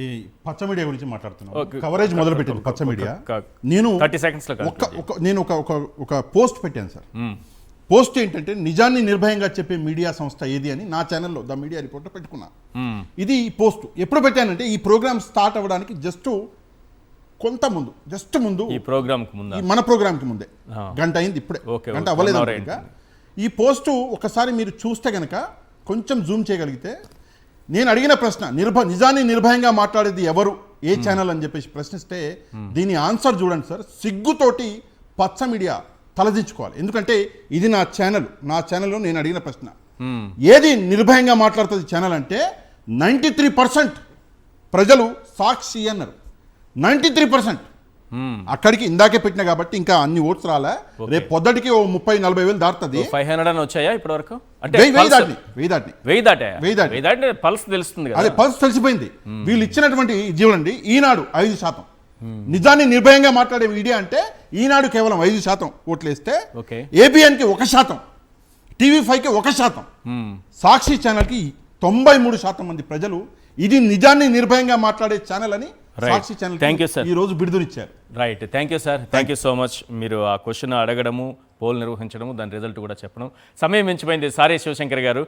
ఈ పచ్చ మీడియా గురించి మాట్లాడుతున్నాను. Okay. కవరేజ్ మొదలు పెట్టింది పచ్చ మీడియా. నేను 30 seconds లో నేను ఒక పోస్ట్ పెట్టాను సార్. పోస్ట్ ఏంటంటే నిజాన్ని నిర్భయంగా చెప్పే మీడియా సంస్థ ఏది అని నా ఛానల్లో ద మీడియా రిపోర్టర్ పెట్టుకున్నా. ఇది ఈ పోస్ట్ ఎప్పుడు పెట్టానంటే ఈ ప్రోగ్రామ్ స్టార్ట్ అవ్వడానికి జస్ట్ ముందు ఈ ప్రోగ్రామ్ కు ముందు మన ప్రోగ్రామ్ కి ముందే గంట అయింది, ఇప్పుడే Okay, గంట okay. అవ్వలేదు 1 hour ఇంకా. ఈ పోస్ట్ ఒకసారి మీరు చూస్తే గనక కొంచెం జూమ్ చేయగలిగితే నేను అడిగిన ప్రశ్న నిజాన్ని నిర్భయంగా మాట్లాడేది ఎవరు, ఏ ఛానల్ అని చెప్పేసి ప్రశ్నిస్తే దీని ఆన్సర్ చూడండి సార్. సిగ్గుతోటి పచ్చ మీడియా తలదించుకోవాలి. ఎందుకంటే ఇది నా ఛానల్లో నేను అడిగిన ప్రశ్న ఏది నిర్భయంగా మాట్లాడుతుంది ఛానల్ అంటే 93% ప్రజలు సాక్షి అన్నారు. 93%. అక్కడికి ఇందాకే పెట్టినా కాబట్టి ఇంకా అన్ని ఓట్స్ రాలే. రేపు పొద్దుటికి ఓ 30-40 వేలు దాటుతుంది. 500 అని వచ్చాయా ఇప్పటి వరకు? అంటే 1000 దాటి పల్స్ తెలుస్తుంది కదా. అదే పల్స్ తెలిసిపోయింది. వీళ్ళు ఇచ్చినటువంటి జీవులండి. ఈనాడు 5%, నిజాన్ని నిర్భయంగా మాట్లాడే మీడియా అంటే ఈనాడు కేవలం 5% ఓట్లు వేస్తే, ఏబిఎన్కి 1%, టీవీ5కి 1%, సాక్షి ఛానల్కి 93% మంది ప్రజలు ఇది నిజాన్ని నిర్భయంగా మాట్లాడే ఛానల్ అని సాక్షి ఛానల్ ఈ రోజు బిడుదలిచ్చారు. Right, thank you sir, thank you so much. మీరు ఆ క్వశ్చన్ అడగడము, పోల్ నిర్వహించడము, దాని రిజల్ట్ కూడా చెప్పడం. సమయం మించిపోయింది. సారీ శివశంకర్ గారు.